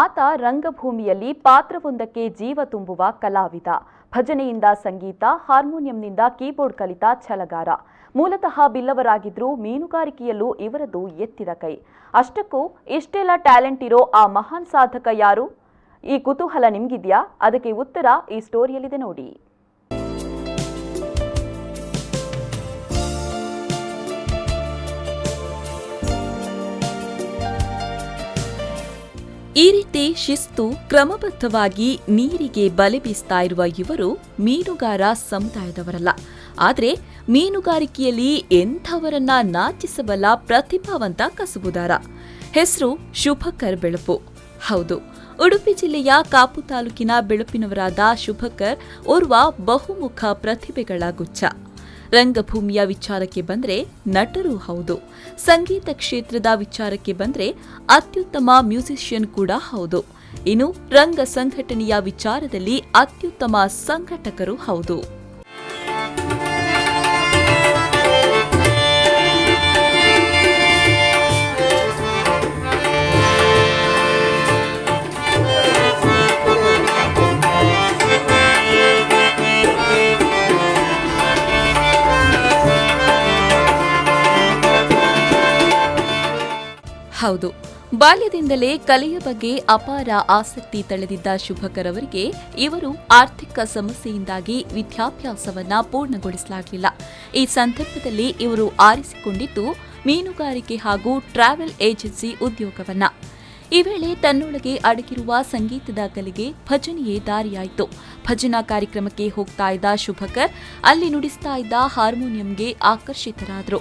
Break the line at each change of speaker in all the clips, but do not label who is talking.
ಆತ ರಂಗಭೂಮಿಯಲ್ಲಿ ಪಾತ್ರವೊಂದಕ್ಕೆ ಜೀವ ತುಂಬುವ ಕಲಾವಿದ. ಭಜನೆಯಿಂದ ಸಂಗೀತ, ಹಾರ್ಮೋನಿಯಂನಿಂದ ಕೀಬೋರ್ಡ್ ಕಲಿತ ಛಲಗಾರ. ಮೂಲತಃ ಬಿಲ್ಲವರಾಗಿದ್ರೂ ಮೀನುಗಾರಿಕೆಯಲ್ಲೂ ಇವರದು ಎತ್ತಿದ ಕೈ. ಅಷ್ಟಕ್ಕೂ ಇಷ್ಟೆಲ್ಲ ಟ್ಯಾಲೆಂಟ್ ಇರೋ ಆ ಮಹಾನ್ ಸಾಧಕ ಯಾರು? ಈ ಕುತೂಹಲ ನಿಮ್ಗಿದ್ಯಾ? ಅದಕ್ಕೆ ಉತ್ತರ ಈ ಸ್ಟೋರಿಯಲ್ಲಿದೆ ನೋಡಿ.
ಈ ರೀತಿ ಶಿಸ್ತು ಕ್ರಮಬದ್ಧವಾಗಿ ನೀರಿಗೆ ಬಲೆ ಬೀಸ್ತಾ ಇರುವ ಇವರು ಮೀನುಗಾರ ಸಮುದಾಯದವರಲ್ಲ. ಆದರೆ ಮೀನುಗಾರಿಕೆಯಲ್ಲಿ ಎಂಥವರನ್ನ ನಾಚಿಸಬಲ್ಲ ಪ್ರತಿಭಾವಂತ ಕಸುಬುದಾರ. ಹೆಸರು ಶುಭಕರ್ ಬೆಳಪು. ಹೌದು, ಉಡುಪಿ ಜಿಲ್ಲೆಯ ಕಾಪು ತಾಲೂಕಿನ ಬೆಳಪಿನವರಾದ ಶುಭಕರ್ ಓರ್ವ ಬಹುಮುಖ ಪ್ರತಿಭೆಗಳ ಗುಚ್ಛ. ರಂಗಭೂಮಿಯ ವಿಚಾರಕ್ಕೆ ಬಂದ್ರೆ ನಟರೂ ಹೌದು. ಸಂಗೀತ ಕ್ಷೇತ್ರದ ವಿಚಾರಕ್ಕೆ ಬಂದ್ರೆ ಅತ್ಯುತ್ತಮ ಮ್ಯೂಸಿಷಿಯನ್ ಕೂಡ ಹೌದು. ಇನ್ನು ರಂಗ ಸಂಘಟನೆಯ ವಿಚಾರದಲ್ಲಿ ಅತ್ಯುತ್ತಮ ಸಂಘಟಕರೂ ಹೌದು. ಹೌದು, ಬಾಲ್ಯದಿಂದಲೇ ಕಲೆಯ ಬಗ್ಗೆ ಅಪಾರ ಆಸಕ್ತಿ ತಳೆದಿದ್ದ ಶುಭಕರ್ ಅವರಿಗೆ ಇವರು ಆರ್ಥಿಕ ಸಮಸ್ಯೆಯಿಂದಾಗಿ ವಿದ್ಯಾಭ್ಯಾಸವನ್ನ ಪೂರ್ಣಗೊಳಿಸಲಾಗಲಿಲ್ಲ. ಈ ಸಂದರ್ಭದಲ್ಲಿ ಇವರು ಆರಿಸಿಕೊಂಡಿದ್ದು ಮೀನುಗಾರಿಕೆ ಹಾಗೂ ಟ್ರಾವೆಲ್ ಏಜೆನ್ಸಿ ಉದ್ಯೋಗವನ್ನ. ಈ ವೇಳೆ ತನ್ನೊಳಗೆ ಅಡಗಿರುವ ಸಂಗೀತದ ಕಲೆಗೆ ಭಜನೆಯೇ ದಾರಿಯಾಯಿತು. ಭಜನಾ ಕಾರ್ಯಕ್ರಮಕ್ಕೆ ಹೋಗ್ತಾ ಇದ್ದ ಶುಭಕರ್ ಅಲ್ಲಿ ನುಡಿಸ್ತಾ ಇದ್ದ ಹಾರ್ಮೋನಿಯಂಗೆ ಆಕರ್ಷಿತರಾದರು.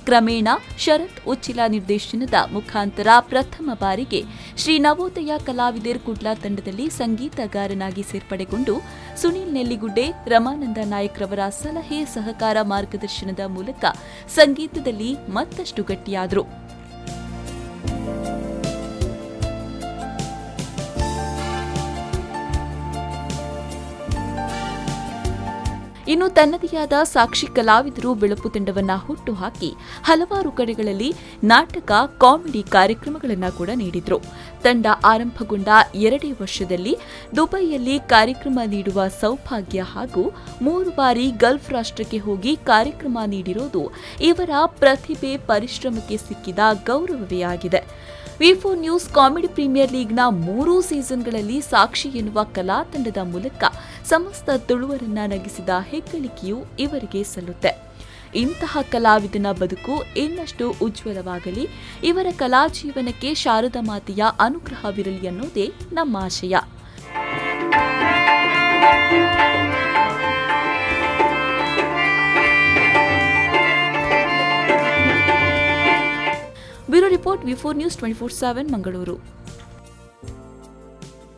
ಕ್ರಮೇಣ ಶರತ್ ಉಚ್ಚಿಲ ನಿರ್ದೇಶನದ ಮುಖಾಂತರ ಪ್ರಥಮ ಬಾರಿಗೆ ಶ್ರೀ ನವೋದಯ ಕಲಾವಿದರ್ ಕುಡ್ಲ ತಂಡದಲ್ಲಿ ಸಂಗೀತಗಾರನಾಗಿ ಸೇರ್ಪಡೆಗೊಂಡು ಸುನೀಲ್ ನೆಲ್ಲಿಗುಡ್ಡೆ, ರಮಾನಂದ ನಾಯಕ್ ರವರ ಸಲಹೆ ಸಹಕಾರ ಮಾರ್ಗದರ್ಶನದ ಮೂಲಕ ಸಂಗೀತದಲ್ಲಿ ಮತ್ತಷ್ಟು ಗಟ್ಟಿಯಾದರು. ಇನ್ನು ತನ್ನದೇ ಆದ ಸಾಕ್ಷಿ ಕಲಾವಿದರು ಬೆಳಪು ತಂಡವನ್ನ ಹುಟ್ಟುಹಾಕಿ ಹಲವಾರು ಕಡೆಗಳಲ್ಲಿ ನಾಟಕ, ಕಾಮಿಡಿ ಕಾರ್ಯಕ್ರಮಗಳನ್ನು ಕೂಡ ನೀಡಿದ್ರು. ತಂಡ ಆರಂಭಗೊಂಡ 2 ವರ್ಷದಲ್ಲಿ ದುಬೈಯಲ್ಲಿ ಕಾರ್ಯಕ್ರಮ ನೀಡುವ ಸೌಭಾಗ್ಯ ಹಾಗೂ 3 ಬಾರಿ ಗಲ್ಫ್ ರಾಷ್ಟ್ರಕ್ಕೆ ಹೋಗಿ ಕಾರ್ಯಕ್ರಮ ನೀಡಿರೋದು ಇವರ ಪ್ರತಿಭೆ, ಪರಿಶ್ರಮಕ್ಕೆ ಸಿಕ್ಕಿದ ಗೌರವವೇ ಆಗಿದೆ. ವಿ4 ನ್ಯೂಸ್ ಕಾಮಿಡಿ ಪ್ರೀಮಿಯರ್ ಲೀಗ್ನ 3 ಸೀಸನ್ಗಳಲ್ಲಿ ಸಾಕ್ಷಿ ಎನ್ನುವ ಕಲಾ ತಂಡದ ಮೂಲಕ ಸಮಸ್ತ ತುಳುವರನ್ನ ನಗಿಸಿದ ಹೆಗ್ಗಳಿಕೆಯೂ ಇವರಿಗೆ ಸಲ್ಲುತ್ತೆ. ಇಂತಹ ಕಲಾವಿದನ ಬದುಕು ಇನ್ನಷ್ಟು ಉಜ್ವಲವಾಗಲಿ, ಇವರ ಕಲಾ ಜೀವನಕ್ಕೆ ಶಾರದಾ ಮಾತೆಯ ಅನುಗ್ರಹವಿರಲಿ ಅನ್ನೋದೇ ನಮ್ಮ ಆಶಯ. ಬ್ಯೂರೋ ರಿಪೋರ್ಟ್, ವಿ4 ನ್ಯೂಸ್ 24/7 ಮಂಗಳೂರು.